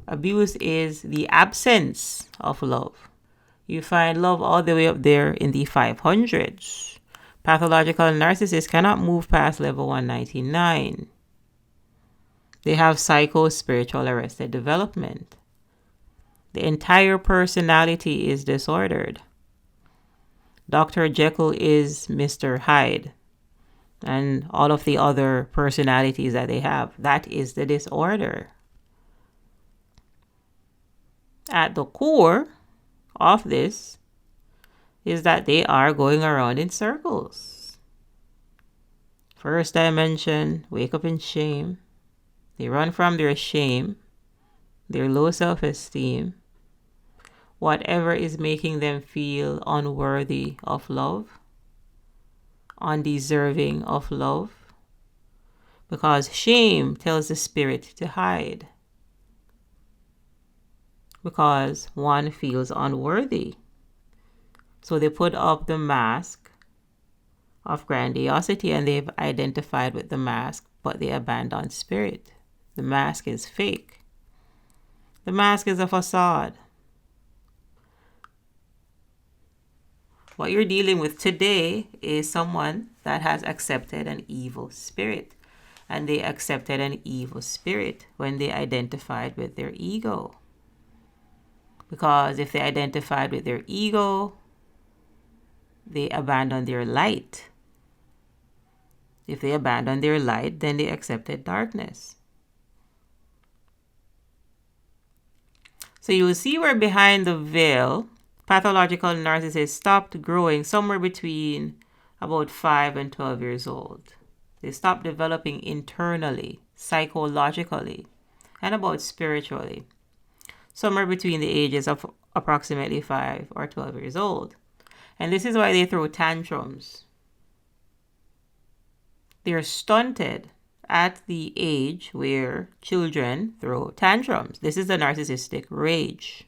Abuse is the absence of love. You find love all the way up there in the 500s. Pathological narcissists cannot move past level 199. They have psycho-spiritual arrested development. The entire personality is disordered. Dr. Jekyll is Mr. Hyde. And all of the other personalities that they have. That is the disorder. At the core of this is that they are going around in circles. First dimension, wake up in shame. They run from their shame, their low self-esteem, whatever is making them feel unworthy of love, undeserving of love, because shame tells the spirit to hide, because one feels unworthy. So they put up the mask of grandiosity and they've identified with the mask, but they abandon spirit. The mask is fake. The mask is a facade. What you're dealing with today is someone that has accepted an evil spirit. And they accepted an evil spirit when they identified with their ego. Because if they identified with their ego, they abandoned their light. If they abandoned their light, then they accepted darkness. So you will see where behind the veil, pathological narcissists stopped growing somewhere between about 5 and 12 years old. They stopped developing internally, psychologically, and about spiritually, somewhere between the ages of approximately 5 or 12 years old. And this is why they throw tantrums. They're stunted at the age where children throw tantrums. This is the narcissistic rage.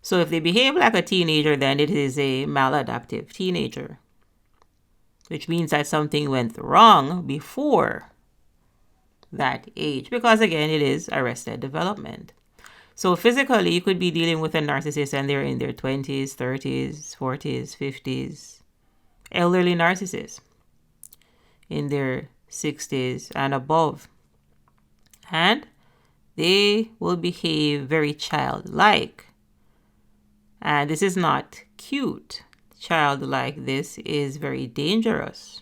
So if they behave like a teenager, then it is a maladaptive teenager, which means that something went wrong before that age, because again, it is arrested development. So physically, you could be dealing with a narcissist and they're in their 20s, 30s, 40s, 50s. Elderly narcissists in their 60s and above. And they will behave very childlike. And this is not cute. Childlike, this is very dangerous.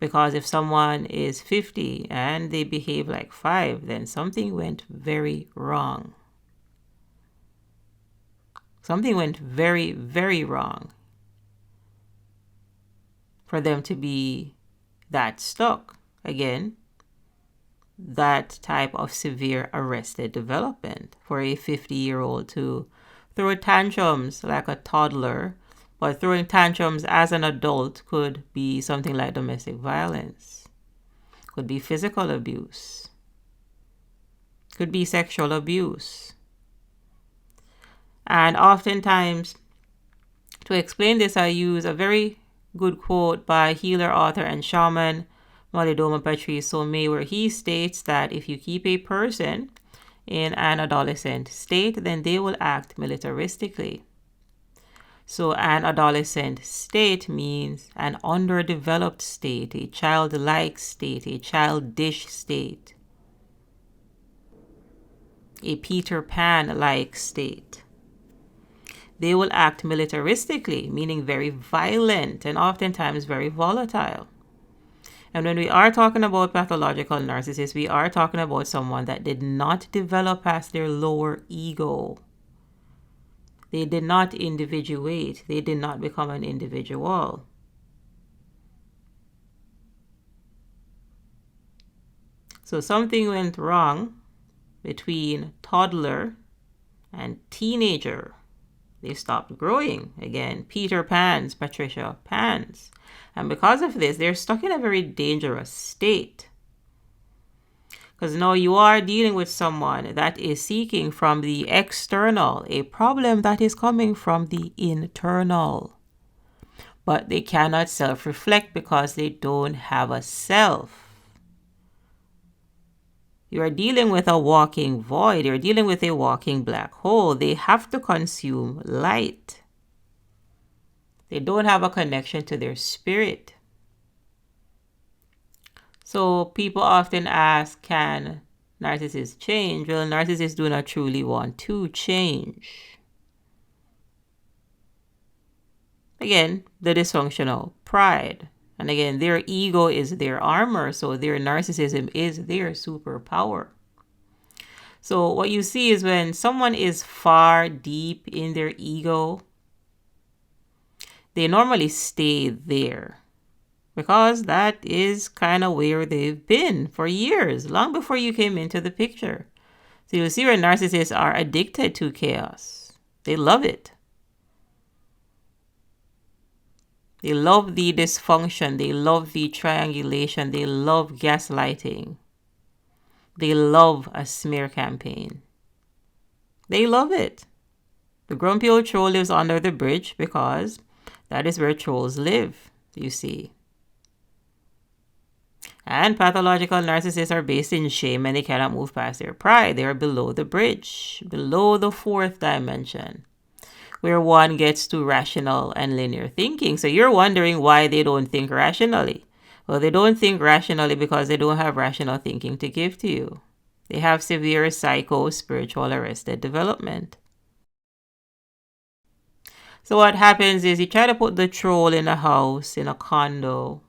Because if someone is 50 and they behave like 5, then something went very wrong. Something went very, very wrong for them to be that stuck. Again, that type of severe arrested development for a 50-year-old to throw tantrums like a toddler, but throwing tantrums as an adult could be something like domestic violence, could be physical abuse, could be sexual abuse. And oftentimes, to explain this, I use a very good quote by healer, author, and shaman Malidoma Patrice Somé, where he states that if you keep a person in an adolescent state, then they will act militaristically. So an adolescent state means an underdeveloped state, a childlike state, a childish state, a Peter Pan-like state. They will act militaristically, meaning very violent and oftentimes very volatile. And when we are talking about pathological narcissists, we are talking about someone that did not develop past their lower ego. They did not individuate. They did not become an individual. So something went wrong between toddler and teenager. They stopped growing. Again, Peter Pan's, Patricia Pan's. And because of this, they're stuck in a very dangerous state. Because now you are dealing with someone that is seeking from the external a problem that is coming from the internal. But they cannot self-reflect because they don't have a self. You are dealing with a walking void. You're dealing with a walking black hole. They have to consume light. They don't have a connection to their spirit. So people often ask, can narcissists change? Well, narcissists do not truly want to change. Again, the dysfunctional pride. And again, their ego is their armor, so their narcissism is their superpower. So what you see is when someone is far deep in their ego, they normally stay there because that is kind of where they've been for years, long before you came into the picture. So you'll see where narcissists are addicted to chaos. They love it. They love the dysfunction. They love the triangulation. They love gaslighting. They love a smear campaign. They love it. The grumpy old troll lives under the bridge because that is where trolls live, you see. And pathological narcissists are based in shame and they cannot move past their pride. They are below the bridge, below the fourth dimension, where one gets to rational and linear thinking. So you're wondering why they don't think rationally. Well, they don't think rationally because they don't have rational thinking to give to you. They have severe psycho-spiritual arrested development. So what happens is you try to put the troll in a house, in a condo,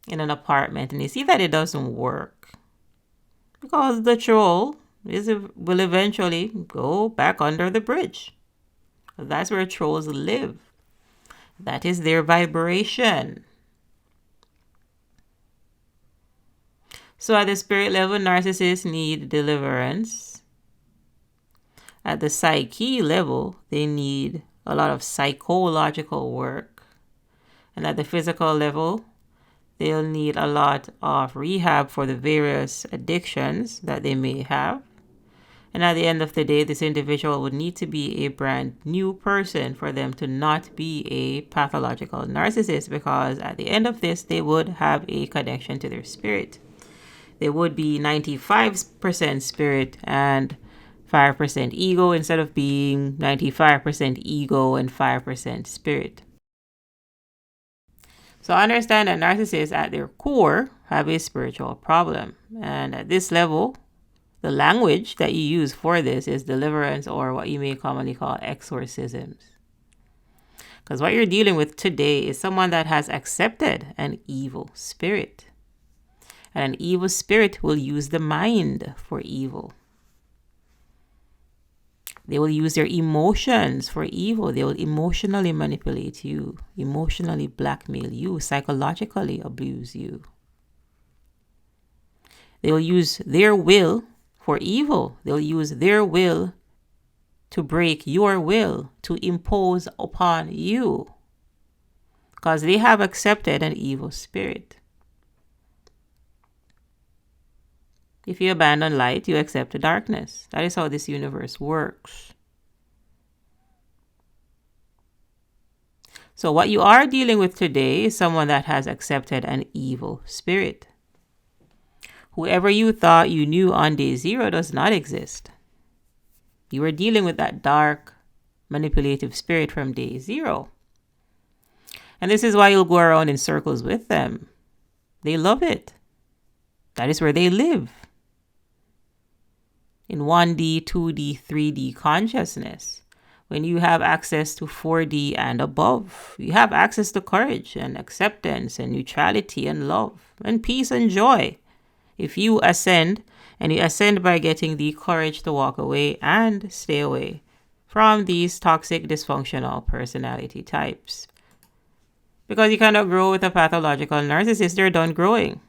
in an apartment, and you see that it doesn't work. Because the troll will eventually go back under the bridge. That's where trolls live. That is their vibration. So at the spirit level, narcissists need deliverance. At the psyche level, they need a lot of psychological work. And at the physical level, they'll need a lot of rehab for the various addictions that they may have. And at the end of the day, this individual would need to be a brand new person for them to not be a pathological narcissist, because at the end of this, they would have a connection to their spirit. They would be 95% spirit and 5% ego instead of being 95% ego and 5% spirit. So understand that narcissists at their core have a spiritual problem. And at this level, the language that you use for this is deliverance, or what you may commonly call exorcisms. Because what you're dealing with today is someone that has accepted an evil spirit. And an evil spirit will use the mind for evil. They will use their emotions for evil. They will emotionally manipulate you, emotionally blackmail you, psychologically abuse you. They will use their will for evil. They'll use their will to break your will, to impose upon you, because they have accepted an evil spirit. If you abandon light, you accept the darkness. That is how this universe works. So what you are dealing with today is someone that has accepted an evil spirit. Whoever you thought you knew on day zero does not exist. You are dealing with that dark, manipulative spirit from day zero. And this is why you'll go around in circles with them. They love it. That is where they live. In 1D, 2D, 3D consciousness. When you have access to 4D and above, you have access to courage and acceptance and neutrality and love and peace and joy. If you ascend, and you ascend by getting the courage to walk away and stay away from these toxic, dysfunctional personality types. Because you cannot grow with a pathological narcissist, they're done growing.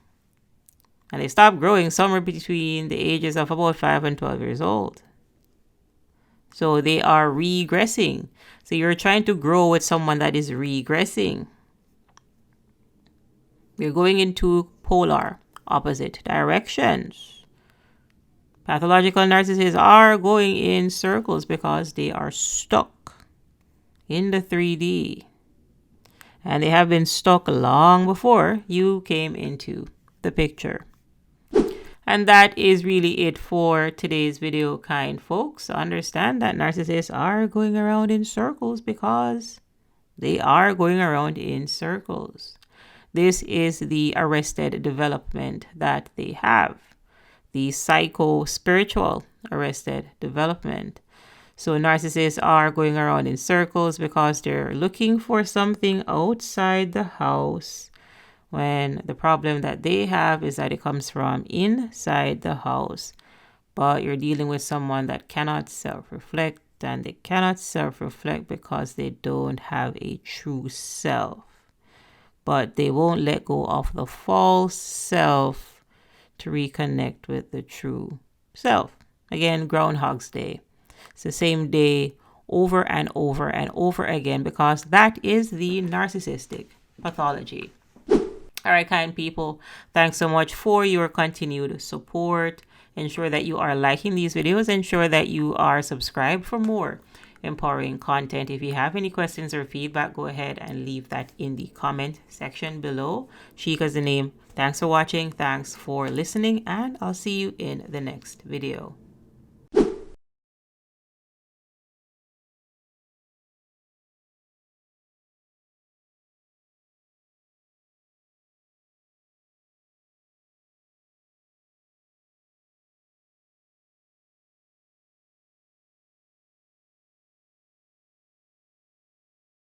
And they stop growing somewhere between the ages of about 5 and 12 years old. So they are regressing. So you're trying to grow with someone that is regressing. You're going into polar opposite directions. Pathological narcissists are going in circles because they are stuck in the 3D. And they have been stuck long before you came into the picture. And that is really it for today's video, kind folks. Understand that narcissists are going around in circles because they are going around in circles. This is the arrested development that they have, the psycho-spiritual arrested development. So narcissists are going around in circles because they're looking for something outside the house, when the problem that they have is that it comes from inside the house. But you're dealing with someone that cannot self-reflect, and they cannot self-reflect because they don't have a true self. But they won't let go of the false self to reconnect with the true self. Again, Groundhog's Day. It's the same day over and over and over again because that is the narcissistic pathology. All right, kind people, thanks so much for your continued support. Ensure that you are liking these videos. Ensure that you are subscribed for more empowering content. If you have any questions or feedback, go ahead and leave that in the comment section below. Sheikah is the name. Thanks for watching. Thanks for listening, and I'll see you in the next video.